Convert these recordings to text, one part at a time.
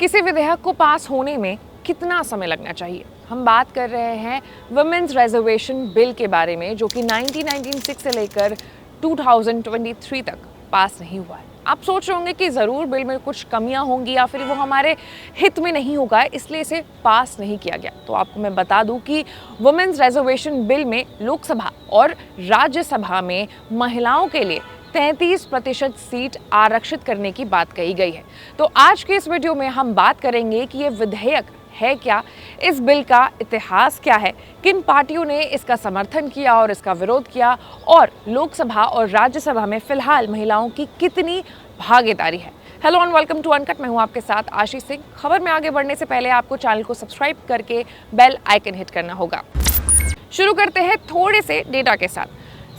किसी विधेयक को पास होने में कितना समय लगना चाहिए? हम बात कर रहे हैं वुमेन्स रिजर्वेशन बिल के बारे में, जो कि 1996 से लेकर 2023 तक पास नहीं हुआ है। आप सोच रहे होंगे कि ज़रूर बिल में कुछ कमियां होंगी या फिर वो हमारे हित में नहीं होगा, इसलिए इसे पास नहीं किया गया। तो आपको मैं बता दूं कि वुमेन्स रिजर्वेशन बिल में लोकसभा और राज्यसभा में महिलाओं के लिए 33% सीट आरक्षित करने की बात कही गई है। तो आज के इस वीडियो में हम बात करेंगे कि ये विधेयक है क्या, इस बिल का इतिहास क्या है, किन पार्टियों ने इसका समर्थन किया और इसका विरोध किया, और लोकसभा और राज्यसभा में फिलहाल महिलाओं की कितनी भागीदारी है। Hello and welcome to uncut. मैं हूं आपके साथ आशीष सिंह। खबर में आगे बढ़ने से पहले आपको चैनल को सब्सक्राइब करके बेल आइकन हिट करना होगा। शुरू करते हैं थोड़े से डेटा के साथ।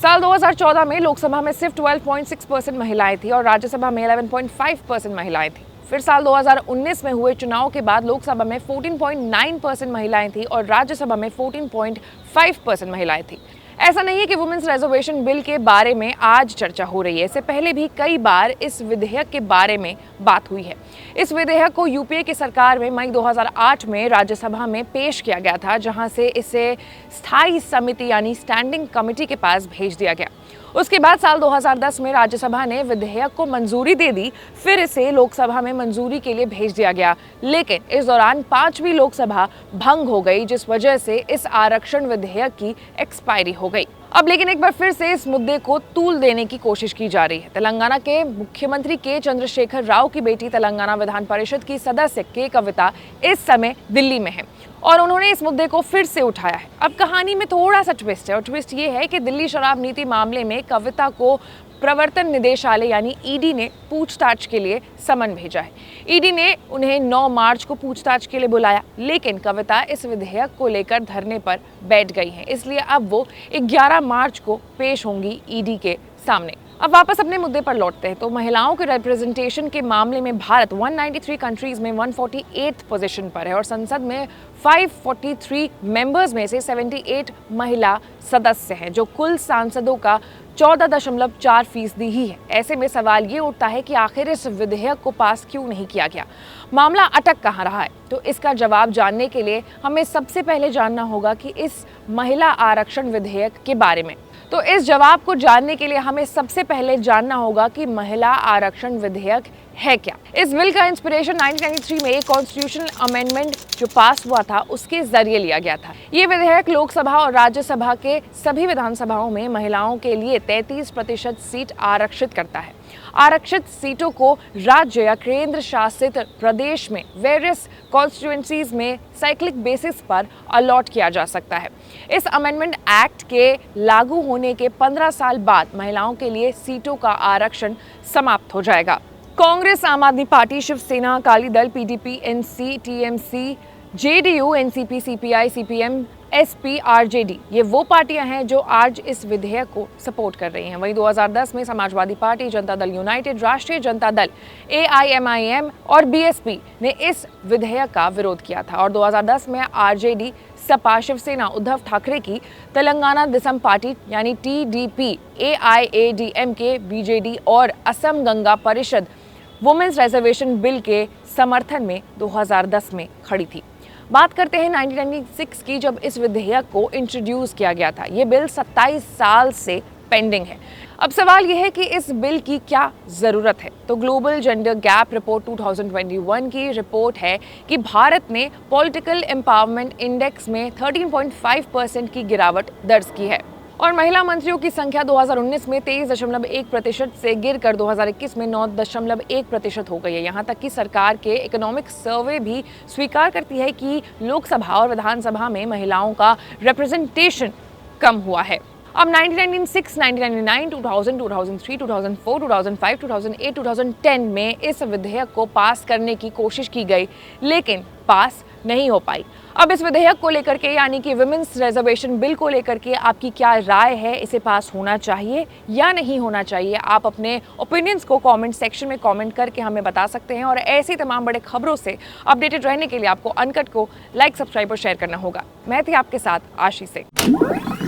साल 2014 में लोकसभा में सिर्फ 12.6% महिलाएं थी और राज्यसभा में 11.5% महिलाएं थी। फिर साल 2019 में हुए चुनाव के बाद लोकसभा में 14.9% महिलाएं थी और राज्यसभा में 14.5% महिलाएं थी। ऐसा नहीं है कि वुमेन्स रिजर्वेशन बिल के बारे में आज चर्चा हो रही है, इससे पहले भी कई बार इस विधेयक के बारे में बात हुई है। इस विधेयक को यूपीए की सरकार में मई 2008 में राज्यसभा में पेश किया गया था, जहां से इसे स्थायी समिति यानी स्टैंडिंग कमेटी के पास भेज दिया गया। उसके बाद साल 2010 में राज्यसभा ने विधेयक को मंजूरी दे दी, फिर इसे लोकसभा में मंजूरी के लिए भेज दिया गया, लेकिन इस दौरान 5वीं लोकसभा भंग हो गई, जिस वजह से इस आरक्षण विधेयक की एक्सपायरी हो गई। अब लेकिन एक बार फिर से इस मुद्दे को तूल देने की कोशिश की जा रही है। तेलंगाना के मुख्यमंत्री के चंद्रशेखर राव की बेटी तेलंगाना विधान परिषद की सदस्य के कविता इस समय दिल्ली में है और उन्होंने इस मुद्दे को फिर से उठाया है। अब कहानी में थोड़ा सा ट्विस्ट है, और ट्विस्ट ये है कि दिल्ली शराब नीति मामले में कविता को प्रवर्तन निदेशालय यानी ईडी ने पूछताछ के लिए समन भेजा है। ईडी ने उन्हें 9 मार्च को पूछताछ के लिए बुलाया, लेकिन कविता इस विधेयक को लेकर धरने पर बैठ गई हैं, इसलिए अब वो 11 मार्च को पेश होंगी ईडी के सामने। अब वापस अपने मुद्दे पर लौटते हैं तो महिलाओं के रिप्रेजेंटेशन के मामले में भारत 193 कंट्रीज में 148 पोजीशन पर है और संसद में 543 मेंबर्स में से 78 महिला सदस्य हैं, जो कुल सांसदों का 14.4% ही है। ऐसे में सवाल ये उठता है कि आखिर इस विधेयक को पास क्यों नहीं किया गया, मामला अटक कहाँ रहा है। तो इसका जवाब जानने के लिए हमें सबसे पहले जानना होगा कि इस महिला आरक्षण विधेयक के बारे में। तो इस जवाब को जानने के लिए हमें सबसे पहले जानना होगा कि महिला आरक्षण विधेयक है क्या। इस बिल का इंस्पिरेशन 1993 में एक कॉन्स्टिट्यूशनल अमेंडमेंट जो पास हुआ था उसके जरिए लिया गया था। ये विधेयक लोकसभा और राज्यसभा के सभी विधानसभाओं में महिलाओं के लिए 33% सीट आरक्षित करता है। आरक्षित सीटों को राज्य या केंद्र शासित प्रदेश में वेरियस कॉन्स्टिट्यूएंसीज में साइक्लिक बेसिस पर अलॉट किया जा सकता है। इस अमेंडमेंट एक्ट के लागू होने के 15 साल बाद महिलाओं के लिए सीटों का आरक्षण समाप्त हो जाएगा। कांग्रेस, आम आदमी party, Shiv Sena, Akali Dal, PDP, NC, TMC, JDU, NCP, CPI, CPM, SP, RJD, ये वो पार्टियां हैं जो आज इस विधेयक को सपोर्ट कर रही हैं। वहीं 2010 में समाजवादी पार्टी, जनता दल यूनाइटेड, राष्ट्रीय जनता दल, एआईएमआईएम और बीएसपी ने इस विधेयक का विरोध किया था और 2010 में आरजेडी, सपा, शिवसेना, उद्धव ठाकरे की तेलंगाना दिसम पार्टी यानी टीडीपी, एआईएडीएमके, बीजेडी और असम गंगा परिषद वुमेन्स रिजर्वेशन बिल के समर्थन में 2010 में खड़ी थी। बात करते हैं 1996 की, जब इस विधेयक को इंट्रोड्यूस किया गया था। ये बिल 27 साल से पेंडिंग है। अब सवाल यह है कि इस बिल की क्या ज़रूरत है। तो ग्लोबल जेंडर गैप रिपोर्ट 2021 की रिपोर्ट है कि भारत ने पॉलिटिकल एम्पावरमेंट इंडेक्स में 13.5% की गिरावट दर्ज की है और महिला मंत्रियों की संख्या 2019 में 23.1% से गिरकर 2021 में 9.1% हो गई है। यहाँ तक कि सरकार के इकोनॉमिक सर्वे भी स्वीकार करती है कि लोकसभा और विधानसभा में महिलाओं का रिप्रेजेंटेशन कम हुआ है। अब 1996, 1999, 2000, 2003, 2004, 2005, 2008, 2010 में इस विधेयक को पास करने की कोशिश की गई, लेकिन पास नहीं हो पाई। अब इस विधेयक को लेकर के यानी कि वुमेन्स रिजर्वेशन बिल को लेकर के आपकी क्या राय है? इसे पास होना चाहिए या नहीं होना चाहिए? आप अपने ओपिनियंस को कमेंट सेक्शन में कमेंट करके हमें बता सकते हैं और ऐसी तमाम बड़े खबरों से अपडेटेड रहने के लिए आपको अनकट को लाइक, सब्सक्राइब और शेयर करना होगा। मैं थी आपके साथ आशीष सिंह।